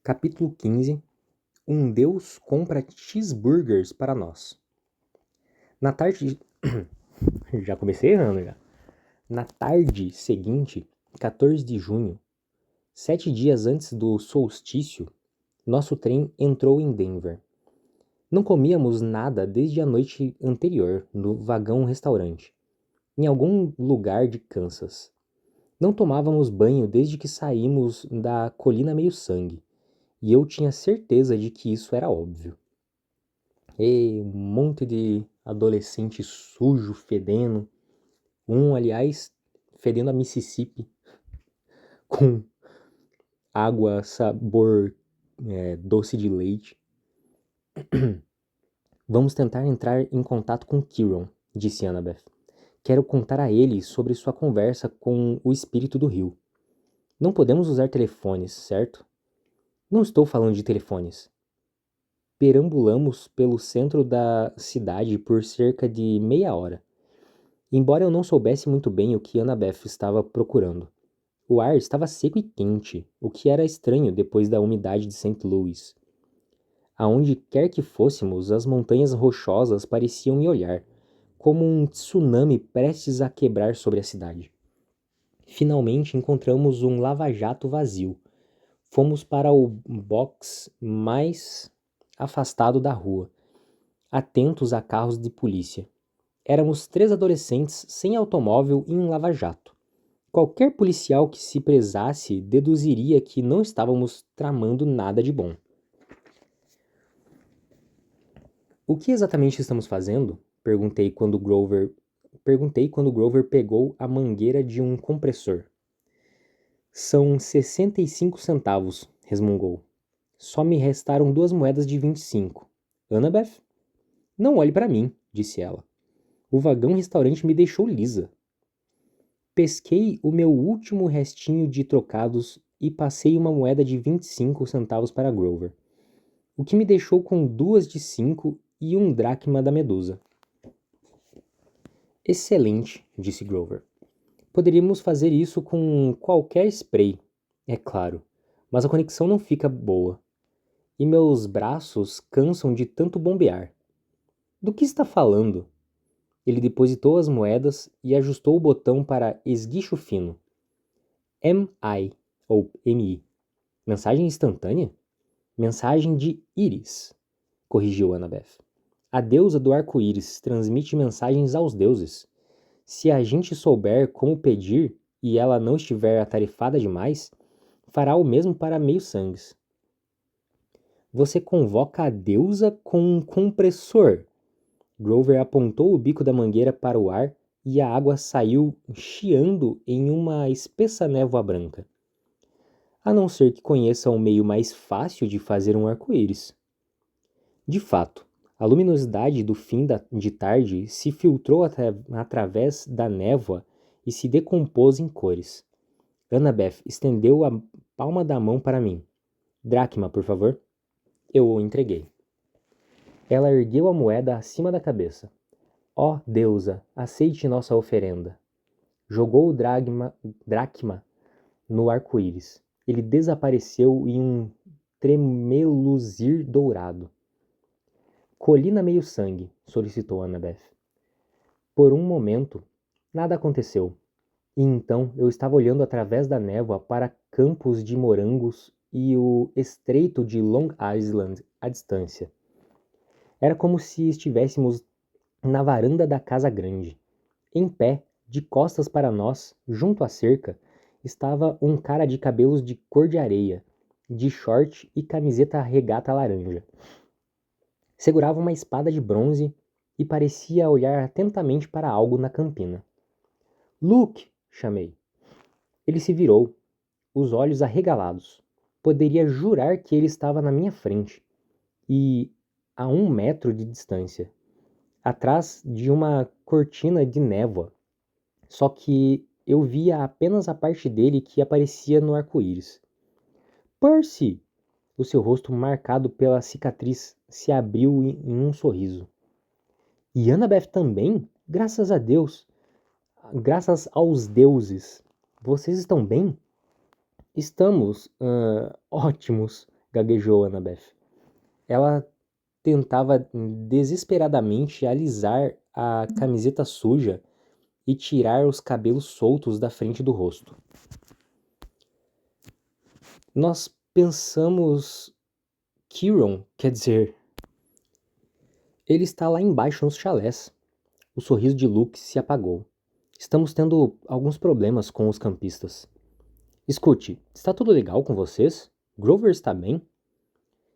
Capítulo 15. Um Deus compra cheeseburgers para nós. Na tarde... Já comecei errando já. Na tarde seguinte, 14 de junho, 7 dias antes do solstício, nosso trem entrou em Denver. Não comíamos nada desde a noite anterior no vagão-restaurante, em algum lugar de Kansas. Não tomávamos banho desde que saímos da colina meio-sangue, e eu tinha certeza de que isso era óbvio. E um monte de adolescente sujo, fedendo. Aliás, fedendo a Mississippi, com água sabor doce de leite. Vamos tentar entrar em contato com Kieran, disse Annabeth. Quero contar a ele sobre sua conversa com o espírito do rio. Não podemos usar telefones, certo? Não estou falando de telefones. Perambulamos pelo centro da cidade por cerca de meia hora. Embora eu não soubesse muito bem o que Annabeth estava procurando. O ar estava seco e quente, o que era estranho depois da umidade de St. Louis. Aonde quer que fôssemos, as montanhas rochosas pareciam me olhar, como um tsunami prestes a quebrar sobre a cidade. Finalmente encontramos um lava-jato vazio. Fomos para o box mais afastado da rua, atentos a carros de polícia. Éramos 3 adolescentes sem automóvel em um lava-jato. Qualquer policial que se prezasse deduziria que não estávamos tramando nada de bom. O que exatamente estamos fazendo? Perguntei quando Grover pegou a mangueira de um compressor. São 65 centavos, resmungou. Só me restaram 2 moedas de 25. Annabeth? Não olhe para mim, disse ela. O vagão-restaurante me deixou lisa. Pesquei o meu último restinho de trocados e passei uma moeda de 25 centavos para Grover, o que me deixou com 2 de 5 e 1 dracma da medusa. Excelente, disse Grover. Poderíamos fazer isso com qualquer spray, é claro, mas a conexão não fica boa. E meus braços cansam de tanto bombear. Do que está falando? Ele depositou as moedas e ajustou o botão para esguicho fino. MI, ou MI. Mensagem instantânea? Mensagem de íris, corrigiu Annabeth. A deusa do arco-íris transmite mensagens aos deuses. Se a gente souber como pedir e ela não estiver atarefada demais, fará o mesmo para meio-sangues. Você convoca a deusa com um compressor. Grover apontou o bico da mangueira para o ar e a água saiu chiando em uma espessa névoa branca. A não ser que conheça um meio mais fácil de fazer um arco-íris. De fato, a luminosidade do fim de tarde se filtrou através da névoa e se decompôs em cores. Annabeth estendeu a palma da mão para mim. Dracma, por favor. Eu o entreguei. Ela ergueu a moeda acima da cabeça. Ó, deusa, aceite nossa oferenda. Jogou o dracma no arco-íris. Ele desapareceu em um tremeluzir dourado. Colina meio sangue, solicitou Annabeth. Por um momento, nada aconteceu. E então eu estava olhando através da névoa para campos de morangos e o estreito de Long Island à distância. Era como se estivéssemos na varanda da casa grande. Em pé, de costas para nós, junto à cerca, estava um cara de cabelos de cor de areia, de short e camiseta regata laranja. Segurava uma espada de bronze e parecia olhar atentamente para algo na campina. Luke! Chamei. Ele se virou, os olhos arregalados. Poderia jurar que ele estava na minha frente e a 1 metro de distância, atrás de uma cortina de névoa. Só que eu via apenas a parte dele que aparecia no arco-íris. Percy! O seu rosto marcado pela cicatriz se abriu em um sorriso. E Annabeth também? Graças a Deus! Graças aos deuses! Vocês estão bem? Estamos, ótimos, gaguejou Annabeth. Ela tentava desesperadamente alisar a camiseta suja e tirar os cabelos soltos da frente do rosto. Nós pensamos... Kieran, quer dizer... Ele está lá embaixo nos chalés. O sorriso de Luke se apagou. Estamos tendo alguns problemas com os campistas. Escute, está tudo legal com vocês? Grover está bem?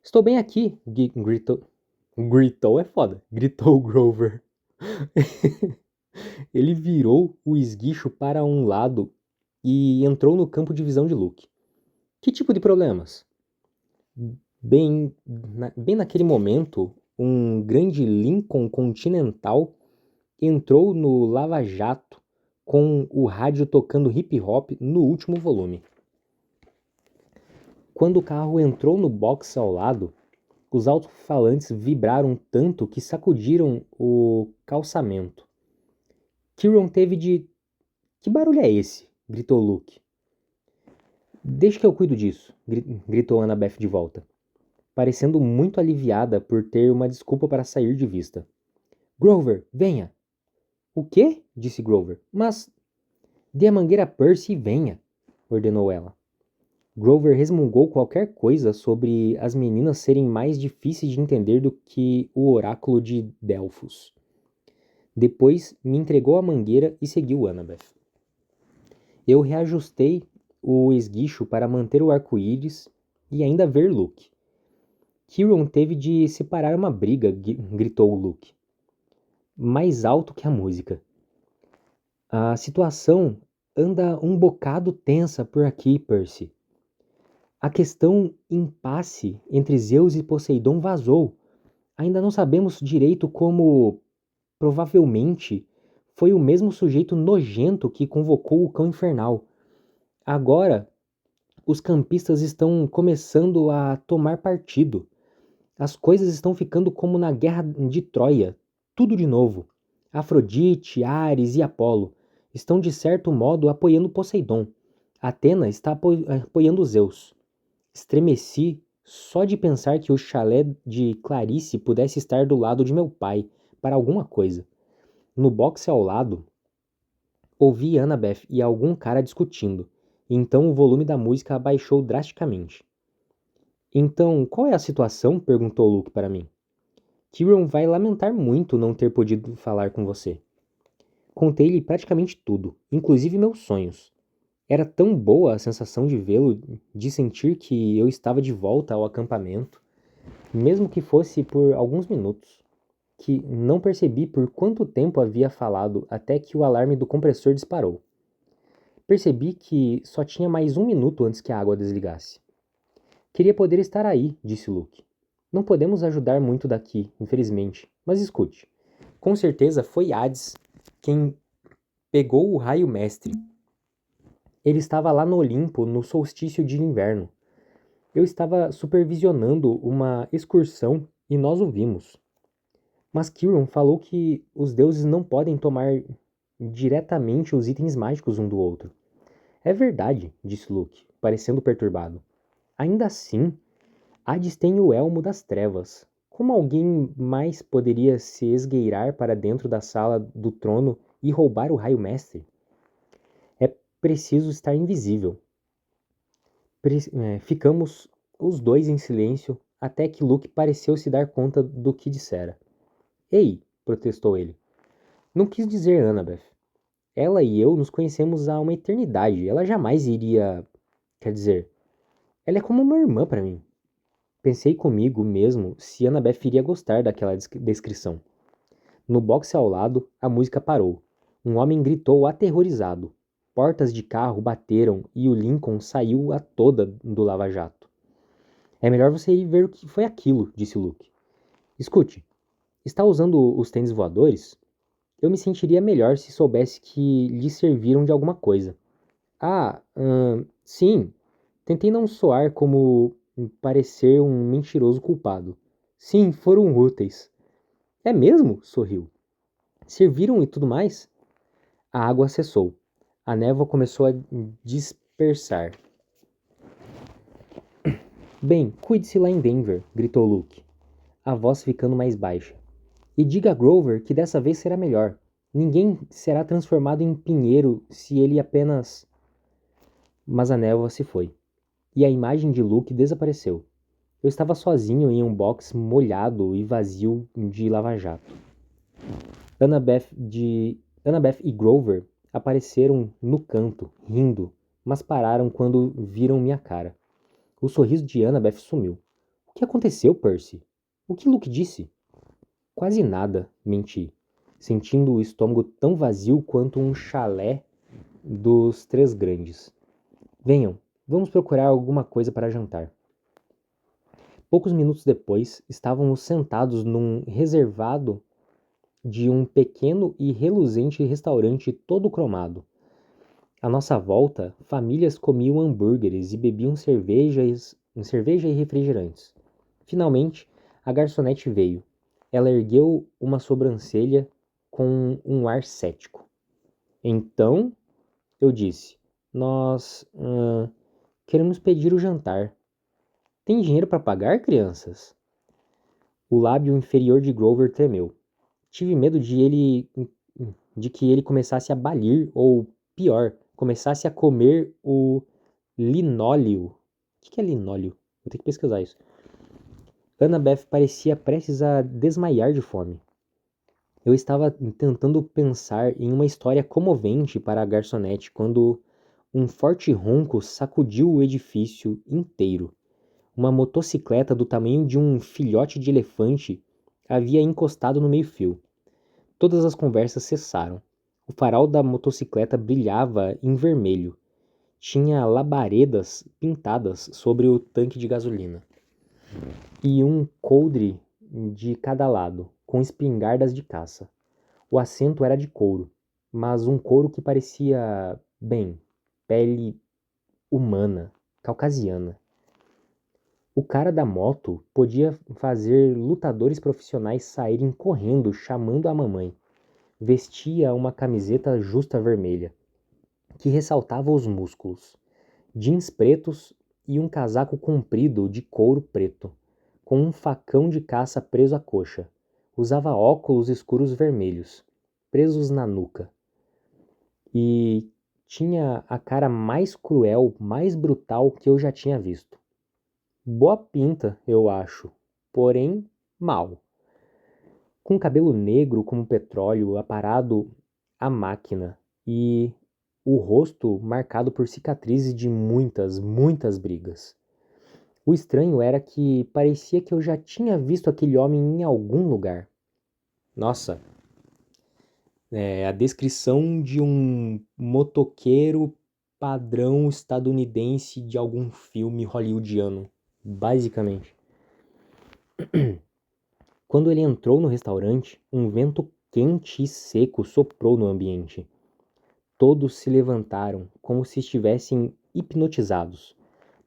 Estou bem aqui, gritou... Gritou é foda. Gritou Grover. Ele virou o esguicho para um lado e entrou no campo de visão de Luke. Que tipo de problemas? Bem naquele momento, um grande Lincoln Continental entrou no lava-jato com o rádio tocando hip-hop no último volume. Quando o carro entrou no box ao lado, os alto-falantes vibraram tanto que sacudiram o calçamento. Kieran teve de... Que barulho é esse? Gritou Luke. Deixe que eu cuido disso, gritou Annabeth de volta, parecendo muito aliviada por ter uma desculpa para sair de vista. Grover, venha! O quê? Disse Grover. Mas... Dê a mangueira a Percy e venha, ordenou ela. Grover resmungou qualquer coisa sobre as meninas serem mais difíceis de entender do que o oráculo de Delfos. Depois me entregou a mangueira e seguiu Annabeth. Eu reajustei o esguicho para manter o arco-íris e ainda ver Luke. Kieran teve de separar uma briga, gritou Luke, mais alto que a música. A situação anda um bocado tensa por aqui, Percy. A questão impasse entre Zeus e Poseidon vazou. Ainda não sabemos direito como... Provavelmente foi o mesmo sujeito nojento que convocou o cão infernal. Agora, os campistas estão começando a tomar partido. As coisas estão ficando como na Guerra de Troia. Tudo de novo. Afrodite, Ares e Apolo estão de certo modo apoiando Poseidon. Atena está apoiando Zeus. Estremeci só de pensar que o chalé de Clarice pudesse estar do lado de meu pai, para alguma coisa. No boxe ao lado, ouvi Annabeth e algum cara discutindo, e então o volume da música abaixou drasticamente. Então, qual é a situação? Perguntou Luke para mim. Kieran vai lamentar muito não ter podido falar com você. Contei-lhe praticamente tudo, inclusive meus sonhos. Era tão boa a sensação de vê-lo, de sentir que eu estava de volta ao acampamento, mesmo que fosse por alguns minutos, que não percebi por quanto tempo havia falado até que o alarme do compressor disparou. Percebi que só tinha mais 1 minuto antes que a água desligasse. Queria poder estar aí, disse Luke. Não podemos ajudar muito daqui, infelizmente, mas escute. Com certeza foi Hades quem pegou o raio mestre. Ele estava lá no Olimpo no solstício de inverno. Eu estava supervisionando uma excursão e nós o vimos. Mas Kieran falou que os deuses não podem tomar diretamente os itens mágicos um do outro. É verdade, disse Luke, parecendo perturbado. Ainda assim, Hades tem o elmo das trevas. Como alguém mais poderia se esgueirar para dentro da sala do trono e roubar o raio mestre? É preciso estar invisível. Ficamos os dois em silêncio até que Luke pareceu se dar conta do que dissera. Ei, protestou ele. Não quis dizer Annabeth. Ela e eu nos conhecemos há uma eternidade. Ela jamais iria... Quer dizer, ela é como uma irmã para mim. Pensei comigo mesmo se Annabeth iria gostar daquela descrição. No boxe ao lado, a música parou. Um homem gritou aterrorizado. Portas de carro bateram e o Lincoln saiu a toda do lava-jato. É melhor você ir ver o que foi aquilo, disse Luke. Escute, está usando os tênis voadores? Eu me sentiria melhor se soubesse que lhe serviram de alguma coisa. Ah, sim. Tentei não soar como parecer um mentiroso culpado. Sim, foram úteis. É mesmo? Sorriu. Serviram e tudo mais? A água cessou. A névoa começou a dispersar. Bem, cuide-se lá em Denver, gritou Luke, a voz ficando mais baixa. E diga a Grover que dessa vez será melhor. Ninguém será transformado em pinheiro se ele apenas... Mas a névoa se foi, e a imagem de Luke desapareceu. Eu estava sozinho em um box molhado e vazio de lava-jato. Annabeth e Grover apareceram no canto, rindo, mas pararam quando viram minha cara. O sorriso de Annabeth sumiu. O que aconteceu, Percy? O que Luke disse? Quase nada, menti, sentindo o estômago tão vazio quanto um chalé dos Três Grandes. Venham, vamos procurar alguma coisa para jantar. Poucos minutos depois, estávamos sentados num reservado de um pequeno e reluzente restaurante todo cromado. À nossa volta, famílias comiam hambúrgueres e bebiam cerveja e refrigerantes. Finalmente, a garçonete veio. Ela ergueu uma sobrancelha com um ar cético. Então, eu disse, nós queremos pedir o jantar. Tem dinheiro para pagar, crianças? O lábio inferior de Grover tremeu. Tive medo de que ele começasse a balir, ou pior, começasse a comer o linóleo. O que é linóleo? Vou ter que pesquisar isso. Annabeth parecia prestes a desmaiar de fome. Eu estava tentando pensar em uma história comovente para a garçonete quando um forte ronco sacudiu o edifício inteiro. Uma motocicleta do tamanho de um filhote de elefante havia encostado no meio-fio. Todas as conversas cessaram. O farol da motocicleta brilhava em vermelho. Tinha labaredas pintadas sobre o tanque de gasolina. E um coldre de cada lado, com espingardas de caça. O assento era de couro, mas um couro que parecia, bem, pele humana, caucasiana. O cara da moto podia fazer lutadores profissionais saírem correndo chamando a mamãe. Vestia uma camiseta justa vermelha, que ressaltava os músculos, jeans pretos e um casaco comprido de couro preto, com um facão de caça preso à coxa. Usava óculos escuros vermelhos, presos na nuca. E tinha a cara mais cruel, mais brutal que eu já tinha visto. Boa pinta, eu acho, porém mal. Com cabelo negro como petróleo aparado à máquina e o rosto marcado por cicatrizes de muitas, muitas brigas. O estranho era que parecia que eu já tinha visto aquele homem em algum lugar. Nossa, a descrição de um motoqueiro padrão estadunidense de algum filme hollywoodiano, basicamente. Quando ele entrou no restaurante, um vento quente e seco soprou no ambiente. Todos se levantaram, como se estivessem hipnotizados,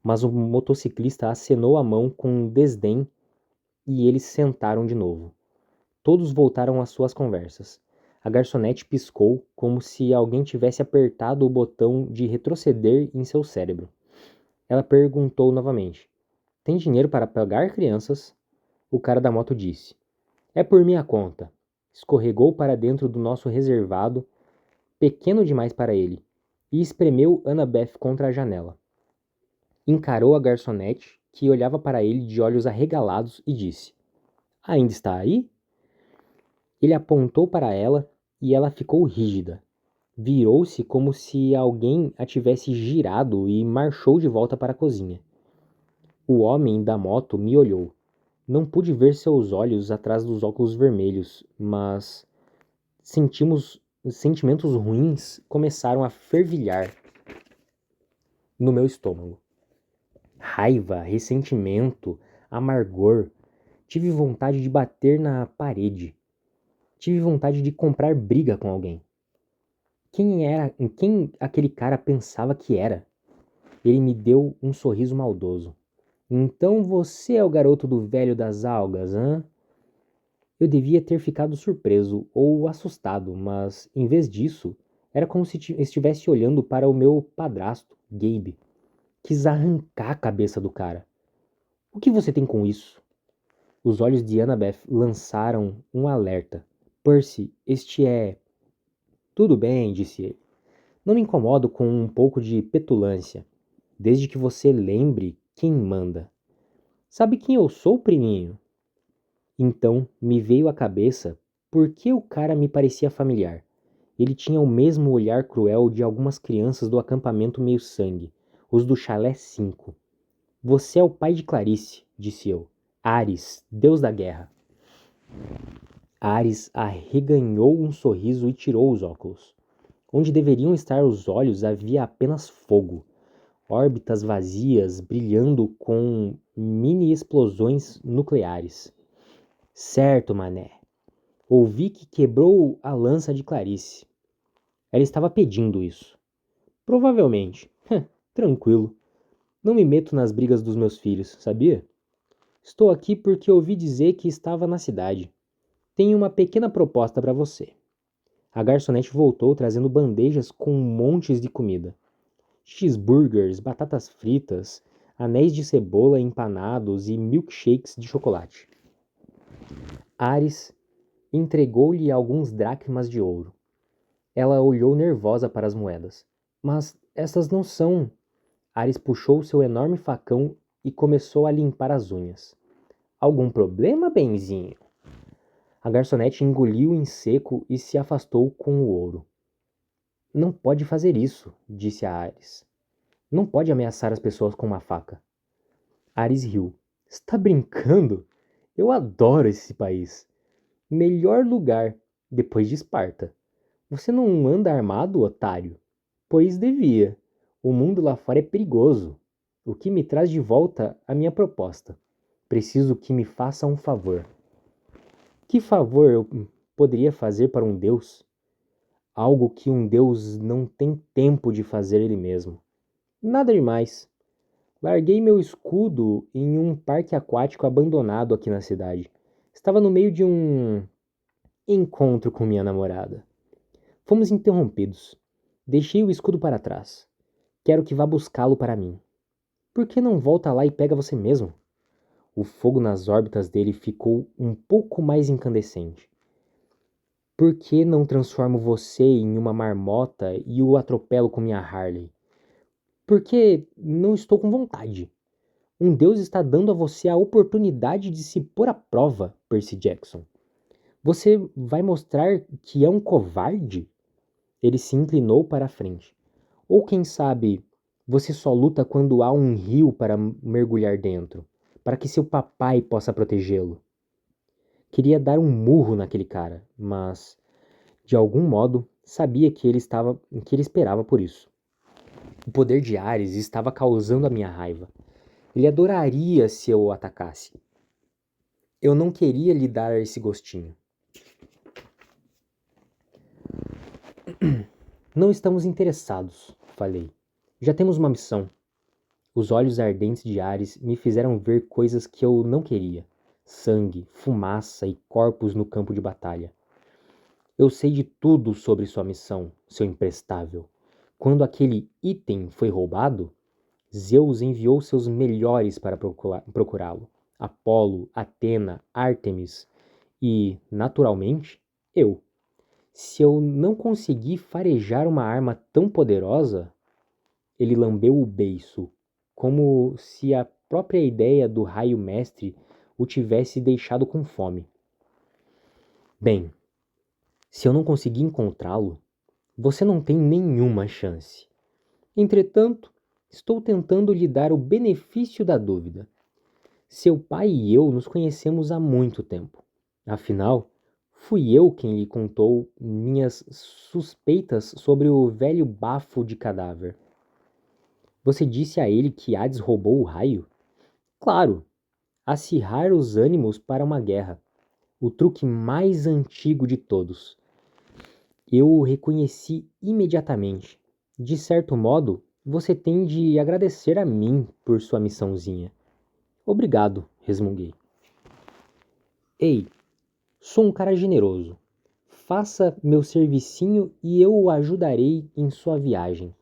mas o motociclista acenou a mão com desdém e eles sentaram de novo. Todos voltaram às suas conversas. A garçonete piscou como se alguém tivesse apertado o botão de retroceder em seu cérebro. Ela perguntou novamente: Tem dinheiro para pagar, crianças? O cara da moto disse: É por minha conta. Escorregou para dentro do nosso reservado, pequeno demais para ele, e espremeu Annabeth contra a janela. Encarou a garçonete, que olhava para ele de olhos arregalados, e disse: Ainda está aí? Ele apontou para ela e ela ficou rígida. Virou-se como se alguém a tivesse girado e marchou de volta para a cozinha. O homem da moto me olhou. Não pude ver seus olhos atrás dos óculos vermelhos, mas sentimentos ruins começaram a fervilhar no meu estômago. Raiva, ressentimento, amargor. Tive vontade de bater na parede. Tive vontade de comprar briga com alguém. Quem aquele cara pensava que era? Ele me deu um sorriso maldoso. Então você é o garoto do velho das algas, hã? Eu devia ter ficado surpreso ou assustado, mas, em vez disso, era como se estivesse olhando para o meu padrasto, Gabe. Quis arrancar a cabeça do cara. O que você tem com isso? Os olhos de Annabeth lançaram um alerta. Percy, este é... Tudo bem, disse ele. Não me incomodo com um pouco de petulância, desde que você lembre quem manda. Sabe quem eu sou, priminho? Então me veio à cabeça por que o cara me parecia familiar. Ele tinha o mesmo olhar cruel de algumas crianças do acampamento meio-sangue, os do chalé 5. Você é o pai de Clarice, disse eu. Ares, deus da guerra. Ares arreganhou um sorriso e tirou os óculos. Onde deveriam estar os olhos havia apenas fogo, órbitas vazias brilhando com mini-explosões nucleares. Certo, mané. Ouvi que quebrou a lança de Clarice. Ela estava pedindo isso. Provavelmente. Tranquilo. Não me meto nas brigas dos meus filhos, sabia? Estou aqui porque ouvi dizer que estava na cidade. Tenho uma pequena proposta para você. A garçonete voltou trazendo bandejas com montes de comida. Cheeseburgers, batatas fritas, anéis de cebola empanados e milkshakes de chocolate. Ares entregou-lhe alguns dracmas de ouro. Ela olhou nervosa para as moedas. Mas essas não são... Ares puxou seu enorme facão e começou a limpar as unhas. Algum problema, benzinho? A garçonete engoliu em seco e se afastou com o ouro. Não pode fazer isso, disse a Ares. Não pode ameaçar as pessoas com uma faca. Ares riu. Está brincando? Eu adoro esse país. Melhor lugar, depois de Esparta. Você não anda armado, otário? Pois devia. O mundo lá fora é perigoso. O que me traz de volta a minha proposta. Preciso que me faça um favor. Que favor eu poderia fazer para um deus? Algo que um deus não tem tempo de fazer ele mesmo. Nada demais. Larguei meu escudo em um parque aquático abandonado aqui na cidade. Estava no meio de um encontro com minha namorada. Fomos interrompidos. Deixei o escudo para trás. Quero que vá buscá-lo para mim. Por que não volta lá e pega você mesmo? O fogo nas órbitas dele ficou um pouco mais incandescente. Por que não transformo você em uma marmota e o atropelo com minha Harley? Porque não estou com vontade. Um deus está dando a você a oportunidade de se pôr à prova, Percy Jackson. Você vai mostrar que é um covarde? Ele se inclinou para a frente. Ou quem sabe, você só luta quando há um rio para mergulhar dentro, para que seu papai possa protegê-lo. Queria dar um murro naquele cara, mas, de algum modo, sabia que ele esperava por isso. O poder de Ares estava causando a minha raiva. Ele adoraria se eu o atacasse. Eu não queria lhe dar esse gostinho. Não estamos interessados, falei. Já temos uma missão. Os olhos ardentes de Ares me fizeram ver coisas que eu não queria. Sangue, fumaça e corpos no campo de batalha. Eu sei de tudo sobre sua missão, seu imprestável. Quando aquele item foi roubado, Zeus enviou seus melhores para procurá-lo. Apolo, Atena, Ártemis e, naturalmente, eu. Se eu não conseguir farejar uma arma tão poderosa, ele lambeu o beiço, como se a própria ideia do raio mestre o tivesse deixado com fome. Bem, se eu não conseguir encontrá-lo, você não tem nenhuma chance. Entretanto, estou tentando lhe dar o benefício da dúvida. Seu pai e eu nos conhecemos há muito tempo. Afinal, fui eu quem lhe contou minhas suspeitas sobre o velho bafo de cadáver. Você disse a ele que Hades roubou o raio? Claro, acirrar os ânimos para uma guerra. O truque mais antigo de todos. Eu o reconheci imediatamente. De certo modo, você tem de agradecer a mim por sua missãozinha. Obrigado, resmunguei. Ei, sou um cara generoso. Faça meu servicinho e eu o ajudarei em sua viagem.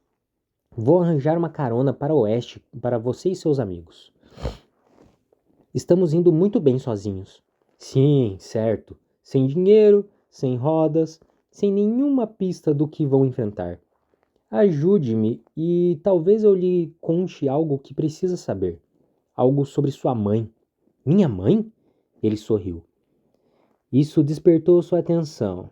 Vou arranjar uma carona para o oeste para você e seus amigos. Estamos indo muito bem sozinhos. Sim, certo. Sem dinheiro, sem rodas, sem nenhuma pista do que vão enfrentar. Ajude-me e talvez eu lhe conte algo que precisa saber. Algo sobre sua mãe. Minha mãe? Ele sorriu. Isso despertou sua atenção.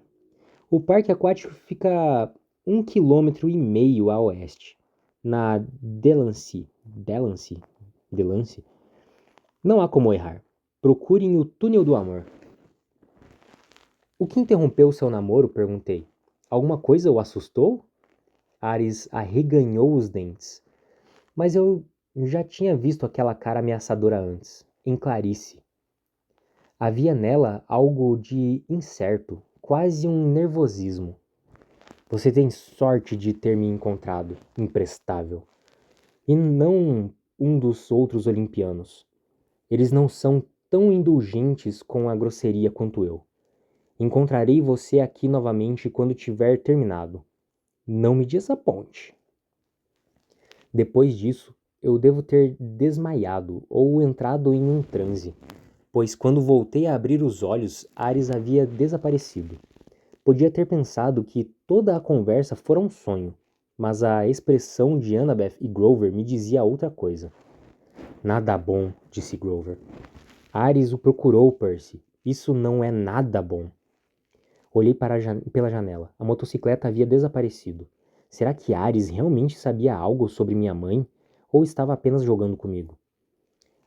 O parque aquático fica 1,5 km a oeste, na Delancey. Não há como errar. Procurem o Túnel do Amor. O que interrompeu seu namoro? Perguntei. Alguma coisa o assustou? Ares arreganhou os dentes. Mas eu já tinha visto aquela cara ameaçadora antes, em Clarice. Havia nela algo de incerto, quase um nervosismo. Você tem sorte de ter me encontrado, imprestável. E não um dos outros olimpianos. Eles não são tão indulgentes com a grosseria quanto eu. Encontrarei você aqui novamente quando tiver terminado. Não me desaponte. Depois disso, eu devo ter desmaiado ou entrado em um transe, pois quando voltei a abrir os olhos, Ares havia desaparecido. Podia ter pensado que toda a conversa fora um sonho, mas a expressão de Annabeth e Grover me dizia outra coisa. Nada bom, disse Grover. Ares o procurou, Percy. Isso não é nada bom. Olhei pela janela. A motocicleta havia desaparecido. Será que Ares realmente sabia algo sobre minha mãe? Ou estava apenas jogando comigo?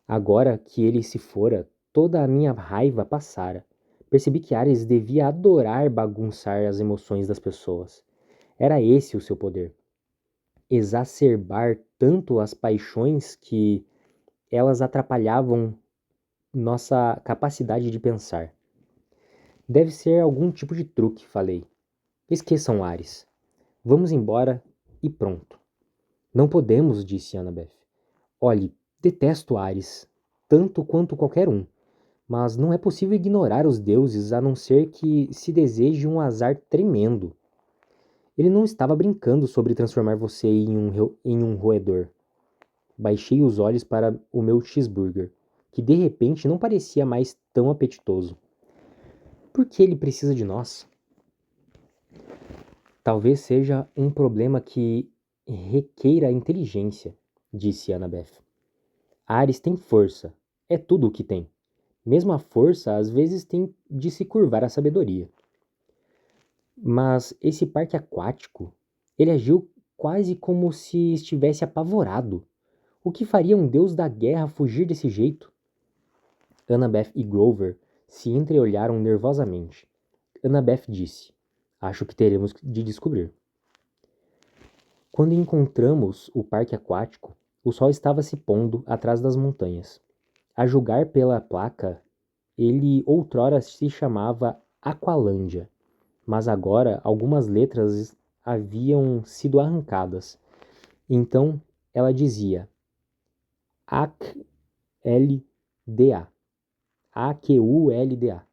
Agora que ele se fora, toda a minha raiva passara. Percebi que Ares devia adorar bagunçar as emoções das pessoas. Era esse o seu poder. Exacerbar tanto as paixões que elas atrapalhavam nossa capacidade de pensar. Deve ser algum tipo de truque, falei. Esqueçam Ares. Vamos embora e pronto. Não podemos, disse Annabeth. Olhe, detesto Ares, tanto quanto qualquer um. Mas não é possível ignorar os deuses a não ser que se deseje um azar tremendo. Ele não estava brincando sobre transformar você em um roedor. Baixei os olhos para o meu cheeseburger, que de repente não parecia mais tão apetitoso. Por que ele precisa de nós? Talvez seja um problema que requeira inteligência, disse Annabeth. Ares tem força, é tudo o que tem. Mesmo a força às vezes tem de se curvar à sabedoria. Mas esse parque aquático, ele agiu quase como se estivesse apavorado. O que faria um deus da guerra fugir desse jeito? Annabeth e Grover se entreolharam nervosamente. Annabeth disse: Acho que teremos de descobrir. Quando encontramos o parque aquático, o sol estava se pondo atrás das montanhas. A julgar pela placa, ele outrora se chamava Aqualândia, mas agora algumas letras haviam sido arrancadas. Então ela dizia AQLDA. AQULDA.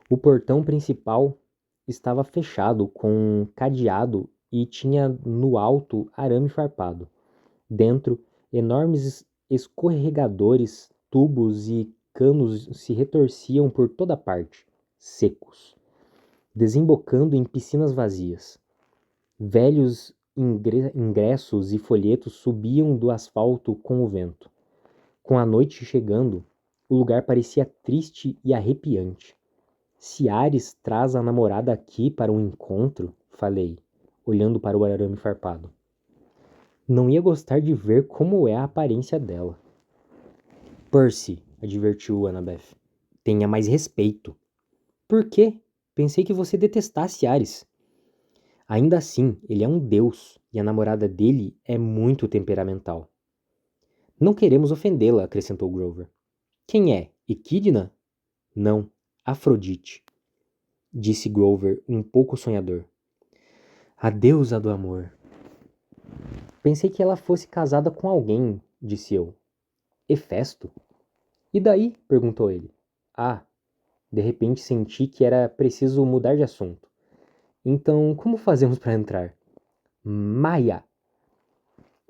O portão principal estava fechado com um cadeado e tinha no alto arame farpado. Dentro, enormes escorregadores, tubos e canos se retorciam por toda parte, secos, desembocando em piscinas vazias. Velhos ingressos e folhetos subiam do asfalto com o vento. Com a noite chegando, o lugar parecia triste e arrepiante. Se Ares traz a namorada aqui para um encontro, falei, olhando para o arame farpado. Não ia gostar de ver como é a aparência dela. Percy, advertiu Annabeth, tenha mais respeito. Por quê? Pensei que você detestasse Ares. Ainda assim, ele é um deus e a namorada dele é muito temperamental. Não queremos ofendê-la, acrescentou Grover. Quem é? Equidna? Não, Afrodite, disse Grover, um pouco sonhador. A deusa do amor. Pensei que ela fosse casada com alguém, disse eu. Hefesto? E daí? Perguntou ele. Ah, de repente senti que era preciso mudar de assunto. Então, como fazemos para entrar? Maia!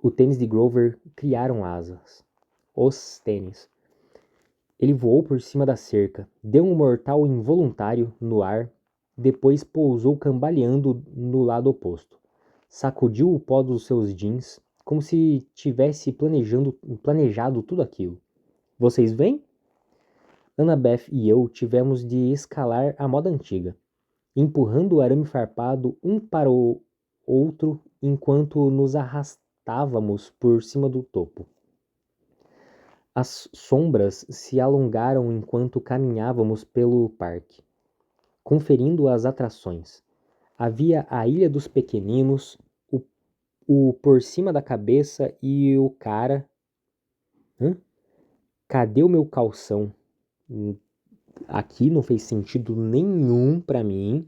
O tênis de Grover criaram asas. os tênis. Ele voou por cima da cerca, deu um mortal involuntário no ar, depois pousou cambaleando no lado oposto. Sacudiu o pó dos seus jeans, como se tivesse planejado tudo aquilo. Vocês vêm? Annabeth e eu tivemos de escalar a moda antiga, empurrando o arame farpado um para o outro enquanto nos arrastávamos por cima do topo. As sombras se alongaram enquanto caminhávamos pelo parque, conferindo as atrações. Havia a Ilha dos Pequeninos, o Por Cima da Cabeça e o cara... Cadê o meu calção? Aqui não fez sentido nenhum pra mim.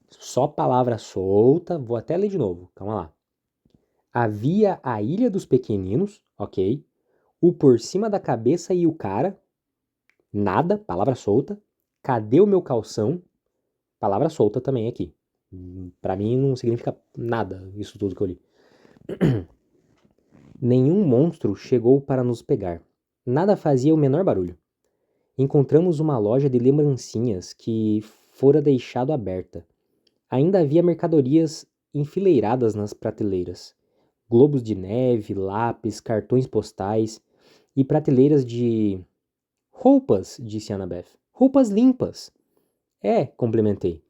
Só palavra solta. Vou até ler de novo. Calma lá. Havia a Ilha dos Pequeninos, ok. O Por Cima da Cabeça e o cara. Nada, palavra solta. Cadê o meu calção? Palavra solta também aqui. Pra mim não significa nada isso tudo que eu li. Nenhum monstro chegou para nos pegar. Nada fazia o menor barulho. Encontramos uma loja de lembrancinhas que fora deixado aberta. Ainda havia mercadorias enfileiradas nas prateleiras. Globos de neve, lápis, cartões postais e prateleiras de... Roupas, disse Annabeth. Roupas limpas. É, complementei.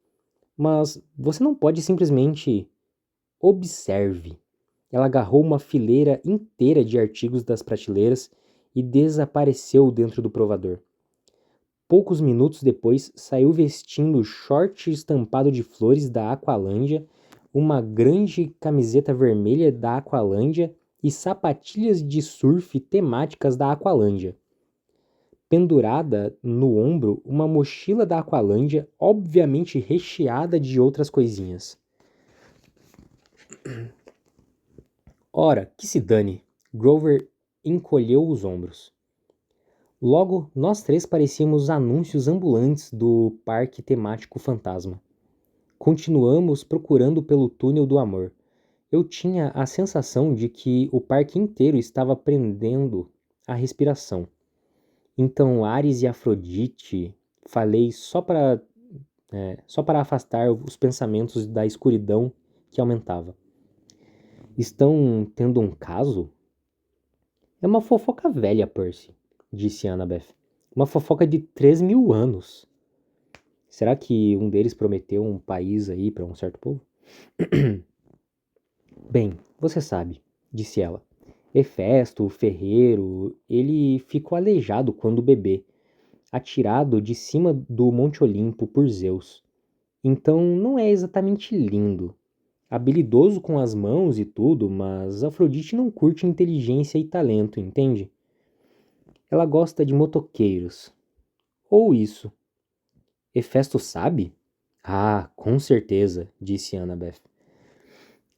Mas você não pode simplesmente... Observe. Ela agarrou uma fileira inteira de artigos das prateleiras e desapareceu dentro do provador. Poucos minutos depois, saiu vestindo short estampado de flores da Aqualândia, uma grande camiseta vermelha da Aqualândia e sapatilhas de surf temáticas da Aqualândia. Pendurada no ombro, uma mochila da Aqualândia, obviamente recheada de outras coisinhas. Ora, que se dane! Grover encolheu os ombros. Logo, nós três parecíamos anúncios ambulantes do parque temático fantasma. Continuamos procurando pelo túnel do amor. Eu tinha a sensação de que o parque inteiro estava prendendo a respiração. Então Ares e Afrodite, falei só para afastar os pensamentos da escuridão que aumentava. Estão tendo um caso? É uma fofoca velha, Percy, disse Annabeth. Uma fofoca de 3.000 anos. Será que um deles prometeu um país aí para um certo povo? Bem, você sabe, disse ela. Hefesto, o ferreiro, ele ficou aleijado quando bebê, atirado de cima do Monte Olimpo por Zeus. Então não é exatamente lindo. Habilidoso com as mãos e tudo, mas Afrodite não curte inteligência e talento, entende? Ela gosta de motoqueiros. Ou isso. Hefesto sabe? Ah, com certeza, disse Annabeth.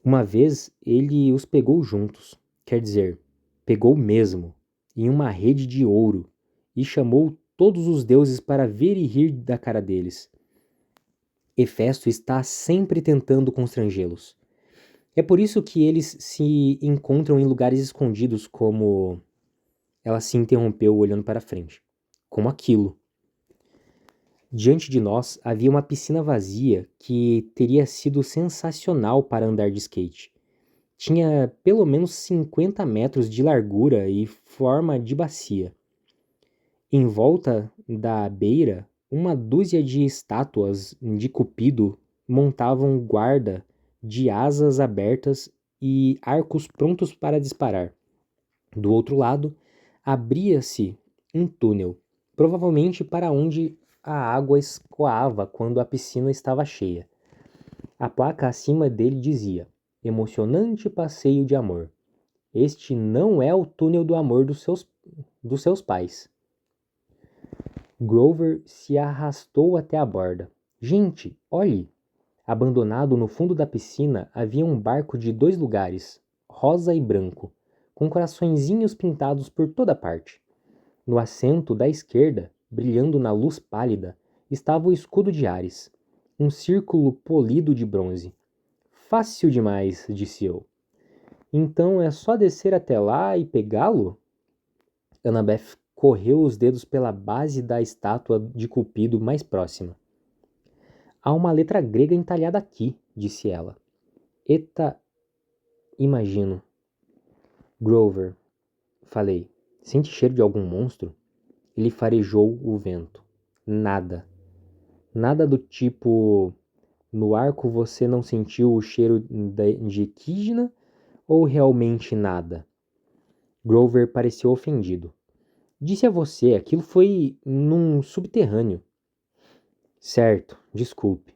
Uma vez ele os pegou juntos, quer dizer, pegou mesmo, em uma rede de ouro, e chamou todos os deuses para ver e rir da cara deles. Hefesto está sempre tentando constrangê-los. É por isso que eles se encontram em lugares escondidos, como... Ela se interrompeu olhando para frente. Como aquilo. Diante de nós havia uma piscina vazia que teria sido sensacional para andar de skate. Tinha pelo menos 50 metros de largura e forma de bacia. Em volta da beira, uma dúzia de estátuas de Cupido montavam guarda de asas abertas e arcos prontos para disparar. Do outro lado, abria-se um túnel, provavelmente para onde a água escoava quando a piscina estava cheia. A placa acima dele dizia: Emocionante passeio de amor. Este não é o túnel do amor dos seus pais. Grover se arrastou até a borda. Gente, olhe! Abandonado no fundo da piscina havia um barco de 2 lugares, rosa e branco, com coraçõezinhos pintados por toda parte. No assento da esquerda, brilhando na luz pálida, estava o escudo de Ares, um círculo polido de bronze. Fácil demais, disse eu. Então é só descer até lá e pegá-lo? Annabeth correu os dedos pela base da estátua de Cupido mais próxima. Há uma letra grega entalhada aqui, disse ela. Eta, imagino. Grover, falei. Sente cheiro de algum monstro? Ele farejou o vento. Nada. Nada do tipo... No arco você não sentiu o cheiro de Equidna ou realmente nada? Grover pareceu ofendido. Disse a você, aquilo foi num subterrâneo. Certo, desculpe.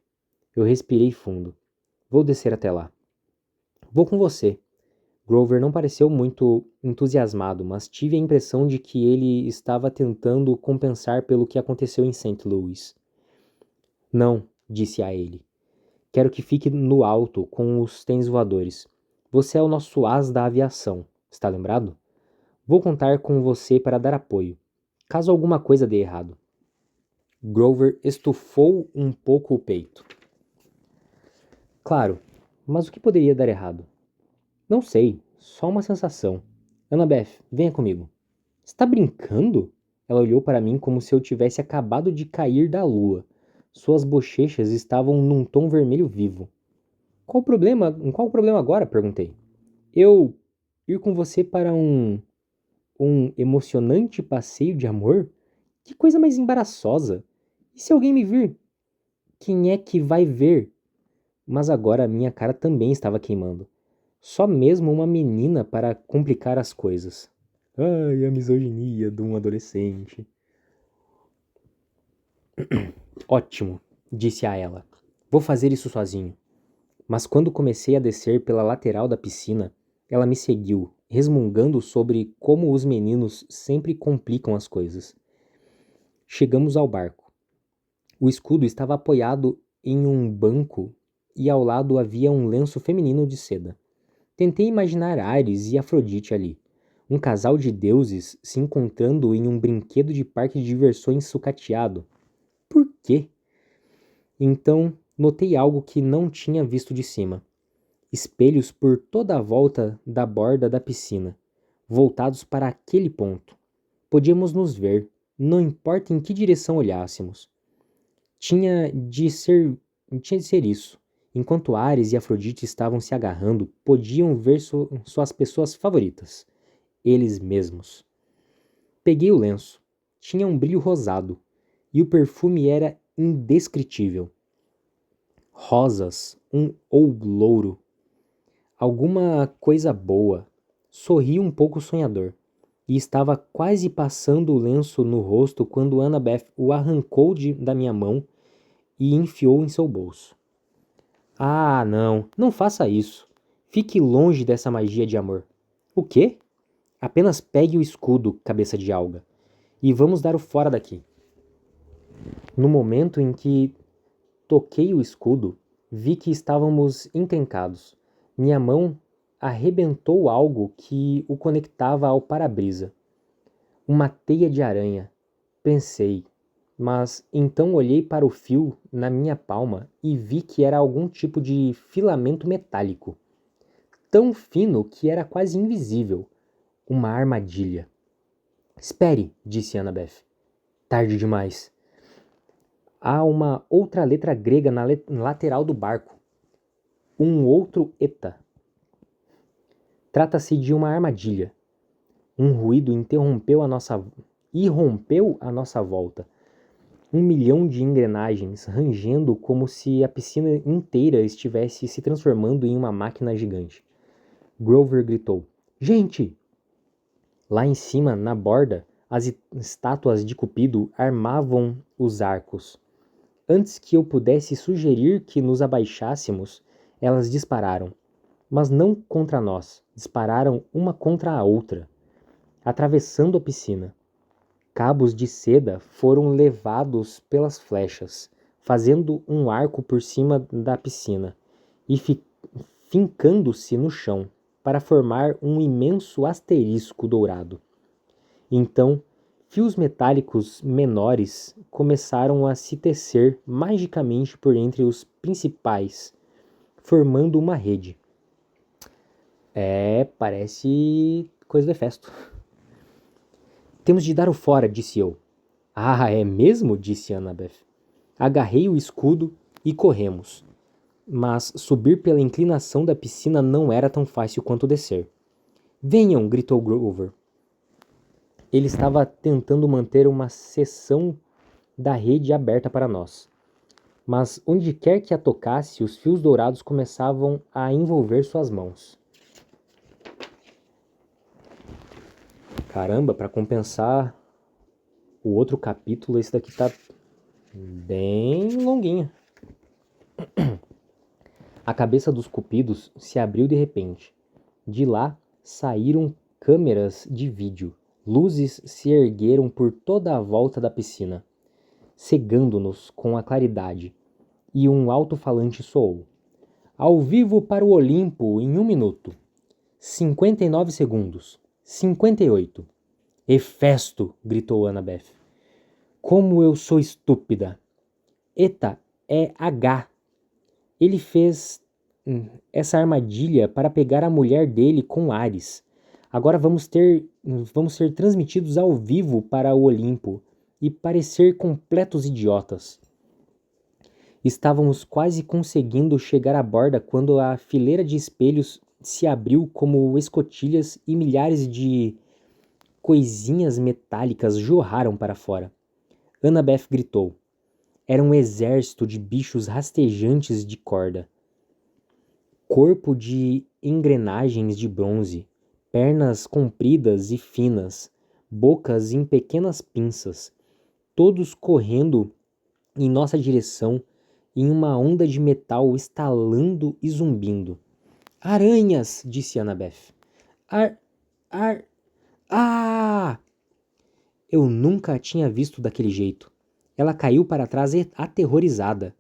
Eu respirei fundo. Vou descer até lá. Vou com você. Grover não pareceu muito entusiasmado, mas tive a impressão de que ele estava tentando compensar pelo que aconteceu em St. Louis. Não, disse a ele. Quero que fique no alto com os tênis voadores. Você é o nosso as da aviação, está lembrado? Vou contar com você para dar apoio, caso alguma coisa dê errado. Grover estufou um pouco o peito. Claro, mas o que poderia dar errado? Não sei, só uma sensação. Annabeth, venha comigo. Está brincando? Ela olhou para mim como se eu tivesse acabado de cair da lua. Suas bochechas estavam num tom vermelho vivo. Qual o problema agora? Perguntei. Eu ir com você para um emocionante passeio de amor? Que coisa mais embaraçosa. E se alguém me vir? Quem é que vai ver? Mas agora a minha cara também estava queimando. Só mesmo uma menina para complicar as coisas. Ai, a misoginia de um adolescente. Ótimo, disse a ela. Vou fazer isso sozinho. Mas quando comecei a descer pela lateral da piscina, ela me seguiu, resmungando sobre como os meninos sempre complicam as coisas. Chegamos ao barco. O escudo estava apoiado em um banco e ao lado havia um lenço feminino de seda. Tentei imaginar Ares e Afrodite ali, um casal de deuses se encontrando em um brinquedo de parque de diversões sucateado. Por quê? Então, notei algo que não tinha visto de cima. Espelhos por toda a volta da borda da piscina, voltados para aquele ponto. Podíamos nos ver, não importa em que direção olhássemos. Tinha de ser isso. Enquanto Ares e Afrodite estavam se agarrando, podiam ver suas pessoas favoritas, eles mesmos. Peguei o lenço. Tinha um brilho rosado, e o perfume era indescritível. Rosas, ou louro. Alguma coisa boa. Sorri um pouco sonhador. E estava quase passando o lenço no rosto quando Annabeth o arrancou da minha mão e enfiou em seu bolso. Ah, não faça isso. Fique longe dessa magia de amor. O quê? Apenas pegue o escudo, cabeça de alga, e vamos dar o fora daqui. No momento em que toquei o escudo, vi que estávamos encrencados. Minha mão arrebentou algo que o conectava ao para-brisa. Uma teia de aranha. Pensei, mas então olhei para o fio na minha palma e vi que era algum tipo de filamento metálico. Tão fino que era quase invisível. Uma armadilha. Espere, disse Annabeth. Tarde demais. Há uma outra letra grega na lateral do barco. Um outro eta. Trata-se de uma armadilha. Um ruído irrompeu a nossa volta. 1 milhão de engrenagens rangendo como se a piscina inteira estivesse se transformando em uma máquina gigante. Grover gritou: Gente! Lá em cima, na borda, as estátuas de Cupido armavam os arcos. Antes que eu pudesse sugerir que nos abaixássemos, elas dispararam. Mas não contra nós, dispararam uma contra a outra, atravessando a piscina. Cabos de seda foram levados pelas flechas, fazendo um arco por cima da piscina e fincando-se no chão para formar um imenso asterisco dourado. Então, fios metálicos menores começaram a se tecer magicamente por entre os principais, formando uma rede. Parece coisa de Hefesto. Temos de dar o fora, disse eu. Ah, é mesmo? Disse Annabeth. Agarrei o escudo e corremos. Mas subir pela inclinação da piscina não era tão fácil quanto descer. Venham! Gritou Grover. Ele estava tentando manter uma seção da rede aberta para nós. Mas onde quer que a tocasse, os fios dourados começavam a envolver suas mãos. Caramba, para compensar o outro capítulo, esse daqui tá bem longuinho. A cabeça dos cupidos se abriu de repente. De lá saíram câmeras de vídeo. Luzes se ergueram por toda a volta da piscina, cegando-nos com a claridade, e um alto-falante soou. Ao vivo para o Olimpo em 1 minuto. 59 segundos. 58. Hefesto! Gritou Annabeth. Como eu sou estúpida! Eta é H. Ele fez essa armadilha para pegar a mulher dele com Ares. Agora vamos ser transmitidos ao vivo para o Olimpo e parecer completos idiotas. Estávamos quase conseguindo chegar à borda quando a fileira de espelhos se abriu como escotilhas e milhares de coisinhas metálicas jorraram para fora. Annabeth gritou. Era um exército de bichos rastejantes de corda. Corpo de engrenagens de bronze, pernas compridas e finas, bocas em pequenas pinças, todos correndo em nossa direção em uma onda de metal estalando e zumbindo. Aranhas! Disse Annabeth. Ah! Eu nunca a tinha visto daquele jeito. Ela caiu para trás aterrorizada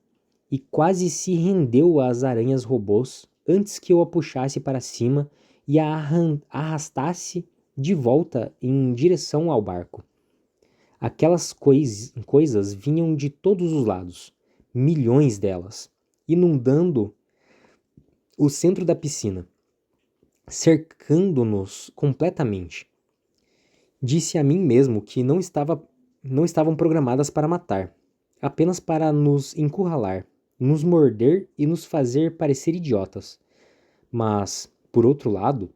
e quase se rendeu às aranhas robôs antes que eu a puxasse para cima e a arrastasse de volta em direção ao barco. Aquelas coisas vinham de todos os lados, milhões delas, inundando o centro da piscina, cercando-nos completamente. Disse a mim mesmo que não estavam programadas para matar, apenas para nos encurralar, nos morder e nos fazer parecer idiotas. Mas, por outro lado,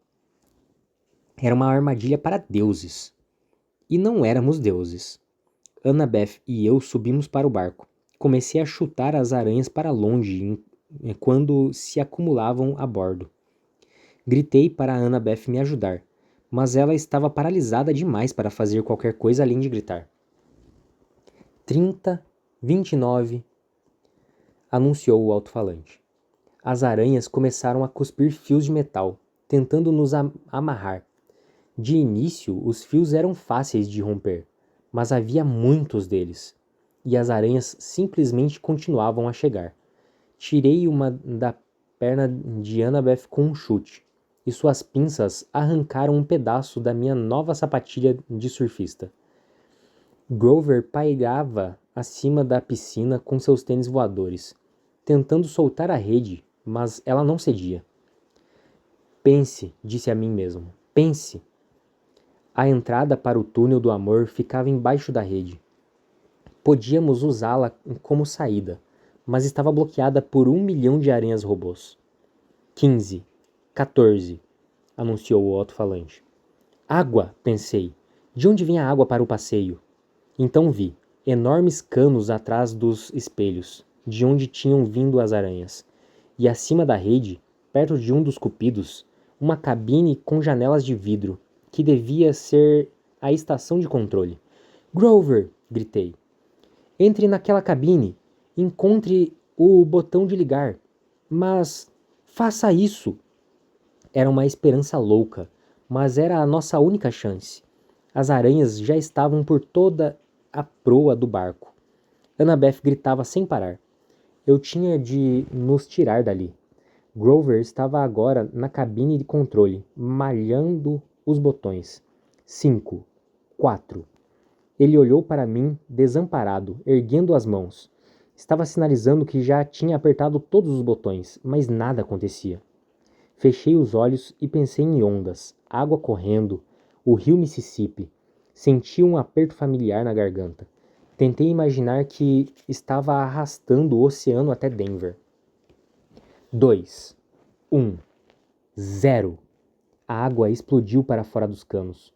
era uma armadilha para deuses. E não éramos deuses. Annabeth e eu subimos para o barco. Comecei a chutar as aranhas para longe quando se acumulavam a bordo. Gritei para Annabeth me ajudar, mas ela estava paralisada demais para fazer qualquer coisa além de gritar. 30, 29, anunciou o alto-falante. As aranhas começaram a cuspir fios de metal, tentando nos amarrar. De início, os fios eram fáceis de romper, mas havia muitos deles, e as aranhas simplesmente continuavam a chegar. Tirei uma da perna de Annabeth com um chute, e suas pinças arrancaram um pedaço da minha nova sapatilha de surfista. Grover pairava acima da piscina com seus tênis voadores, tentando soltar a rede, mas ela não cedia. Pense, disse a mim mesmo, pense. A entrada para o túnel do amor ficava embaixo da rede. Podíamos usá-la como saída, mas estava bloqueada por 1 milhão de aranhas robôs. 15, 14, anunciou o alto-falante. Água, pensei. De onde vem a água para o passeio? Então vi enormes canos atrás dos espelhos, de onde tinham vindo as aranhas. E acima da rede, perto de um dos cupidos, uma cabine com janelas de vidro, que devia ser a estação de controle. Grover! Gritei. Entre naquela cabine. Encontre o botão de ligar. Mas faça isso! Era uma esperança louca, mas era a nossa única chance. As aranhas já estavam por toda a proa do barco. Annabeth gritava sem parar. Eu tinha de nos tirar dali. Grover estava agora na cabine de controle, malhando os botões. 5, 4. Ele olhou para mim, desamparado, erguendo as mãos. Estava sinalizando que já tinha apertado todos os botões, mas nada acontecia. Fechei os olhos e pensei em ondas, água correndo, o rio Mississippi, Senti um aperto familiar na garganta. Tentei imaginar que estava arrastando o oceano até Denver. 2, 1, 0. A água explodiu para fora dos canos.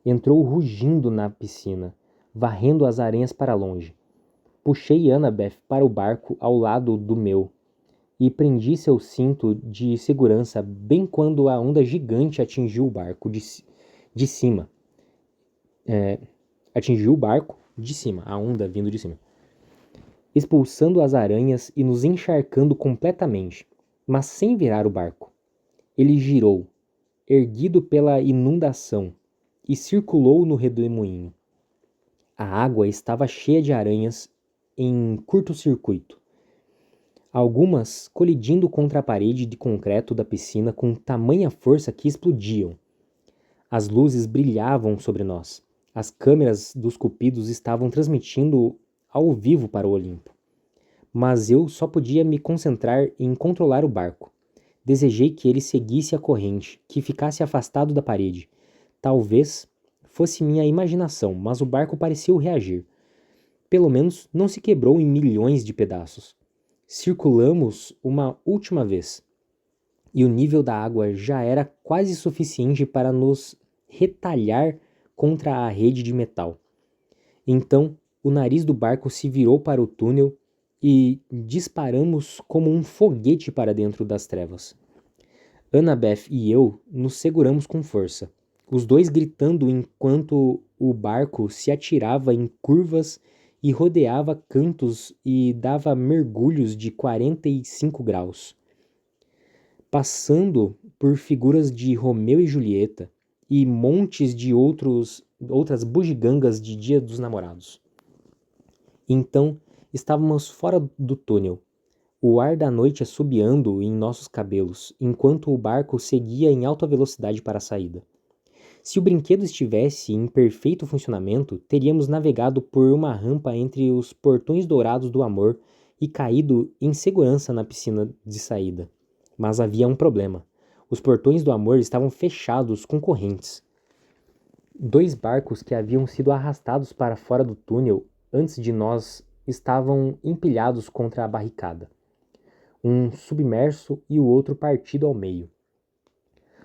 Entrou rugindo na piscina, varrendo as aranhas para longe. Puxei Annabeth para o barco ao lado do meu e prendi seu cinto de segurança bem quando a onda gigante atingiu o barco de cima. Atingiu o barco de cima, a onda vindo de cima, expulsando as aranhas e nos encharcando completamente, mas sem virar o barco. Ele girou, erguido pela inundação, e circulou no redemoinho. A água estava cheia de aranhas em curto-circuito, algumas colidindo contra a parede de concreto da piscina com tamanha força que explodiam. As luzes brilhavam sobre nós. As câmeras dos cupidos estavam transmitindo ao vivo para o Olimpo. Mas eu só podia me concentrar em controlar o barco. Desejei que ele seguisse a corrente, que ficasse afastado da parede. Talvez fosse minha imaginação, mas o barco pareceu reagir. Pelo menos não se quebrou em milhões de pedaços. Circulamos uma última vez, e o nível da água já era quase suficiente para nos retalhar contra a rede de metal. Então, o nariz do barco se virou para o túnel e disparamos como um foguete para dentro das trevas. Annabeth e eu nos seguramos com força, os dois gritando enquanto o barco se atirava em curvas e rodeava cantos e dava mergulhos de 45 graus, passando por figuras de Romeu e Julieta e montes de outras bugigangas de Dia dos Namorados. Então, estávamos fora do túnel, o ar da noite assobiando em nossos cabelos, enquanto o barco seguia em alta velocidade para a saída. Se o brinquedo estivesse em perfeito funcionamento, teríamos navegado por uma rampa entre os portões dourados do amor e caído em segurança na piscina de saída. Mas havia um problema. Os portões do amor estavam fechados com correntes. 2 barcos que haviam sido arrastados para fora do túnel antes de nós estavam empilhados contra a barricada. Um submerso e o outro partido ao meio.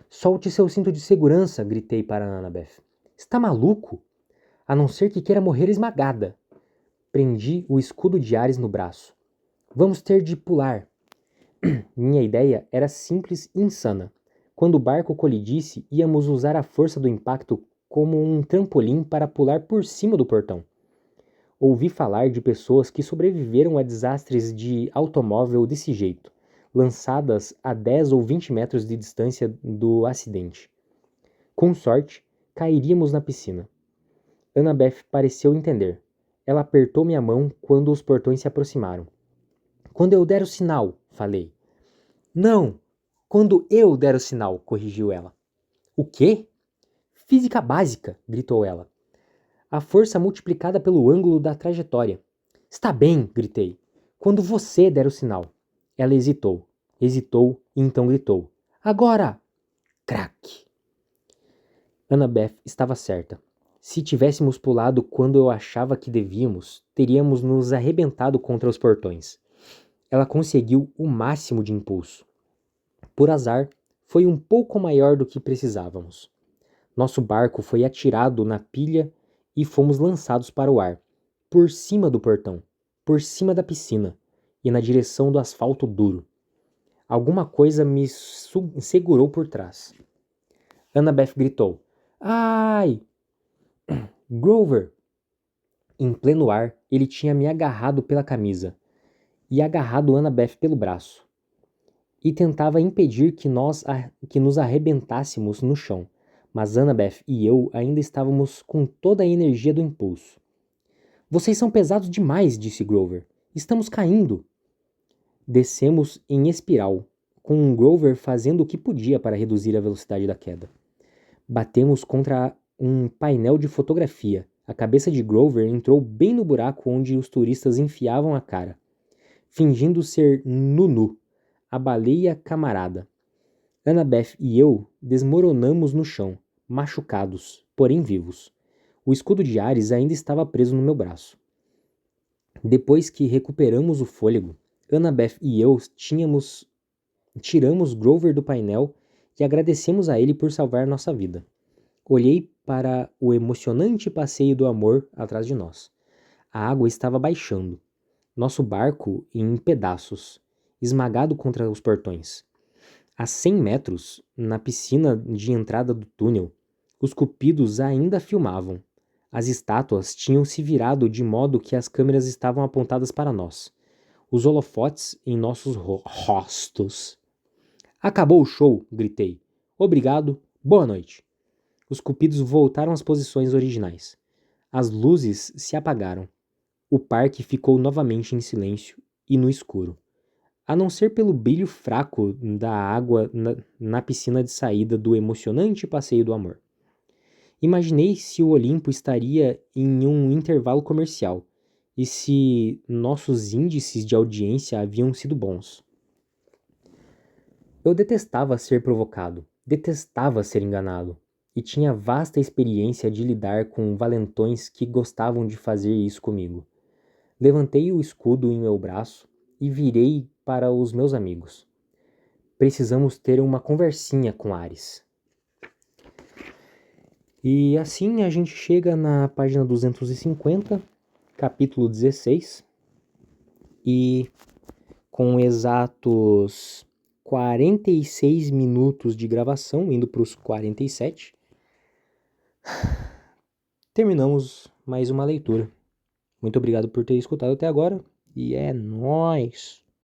Solte seu cinto de segurança, gritei para Annabeth. Está maluco? A não ser que queira morrer esmagada. Prendi o escudo de Ares no braço. Vamos ter de pular. Minha ideia era simples e insana. Quando o barco colidisse, íamos usar a força do impacto como um trampolim para pular por cima do portão. Ouvi falar de pessoas que sobreviveram a desastres de automóvel desse jeito, lançadas a 10 ou 20 metros de distância do acidente. Com sorte, cairíamos na piscina. Annabeth pareceu entender. Ela apertou minha mão quando os portões se aproximaram. Quando eu der o sinal, falei. Não, quando eu der o sinal, corrigiu ela. O quê? Física básica, gritou ela. A força multiplicada pelo ângulo da trajetória. Está bem, gritei. Quando você der o sinal. Ela hesitou e então gritou. Agora! Crack! Annabeth estava certa. Se tivéssemos pulado quando eu achava que devíamos, teríamos nos arrebentado contra os portões. Ela conseguiu o máximo de impulso. Por azar, foi um pouco maior do que precisávamos. Nosso barco foi atirado na pilha e fomos lançados para o ar, por cima do portão, por cima da piscina e na direção do asfalto duro. Alguma coisa me segurou por trás. Annabeth gritou. Ai! Grover! Em pleno ar, ele tinha me agarrado pela camisa e agarrado Annabeth pelo braço e tentava impedir que nos arrebentássemos no chão, mas Annabeth e eu ainda estávamos com toda a energia do impulso. Vocês são pesados demais, disse Grover. Estamos caindo. Descemos em espiral, com Grover fazendo o que podia para reduzir a velocidade da queda. Batemos contra um painel de fotografia. A cabeça de Grover entrou bem no buraco onde os turistas enfiavam a cara, fingindo ser Nunu, a baleia camarada. Annabeth e eu desmoronamos no chão, machucados, porém vivos. O escudo de Ares ainda estava preso no meu braço. Depois que recuperamos o fôlego, Annabeth e eu tiramos Grover do painel e agradecemos a ele por salvar nossa vida. Olhei para o emocionante passeio do amor atrás de nós. A água estava baixando. Nosso barco em pedaços, esmagado contra os portões. A 100 metros, na piscina de entrada do túnel, os cupidos ainda filmavam. As estátuas tinham se virado de modo que as câmeras estavam apontadas para nós. Os holofotes em nossos rostos. Acabou o show, gritei. Obrigado, boa noite. Os cupidos voltaram às posições originais. As luzes se apagaram. O parque ficou novamente em silêncio e no escuro, a não ser pelo brilho fraco da água na piscina de saída do emocionante passeio do amor. Imaginei se o Olimpo estaria em um intervalo comercial e se nossos índices de audiência haviam sido bons. Eu detestava ser provocado, detestava ser enganado, e tinha vasta experiência de lidar com valentões que gostavam de fazer isso comigo. Levantei o escudo em meu braço e virei para os meus amigos. Precisamos ter uma conversinha com Ares. E assim a gente chega na página 250, capítulo 16, e com exatos 46 minutos de gravação, indo para os 47, terminamos mais uma leitura. Muito obrigado por ter escutado até agora, e é nóis!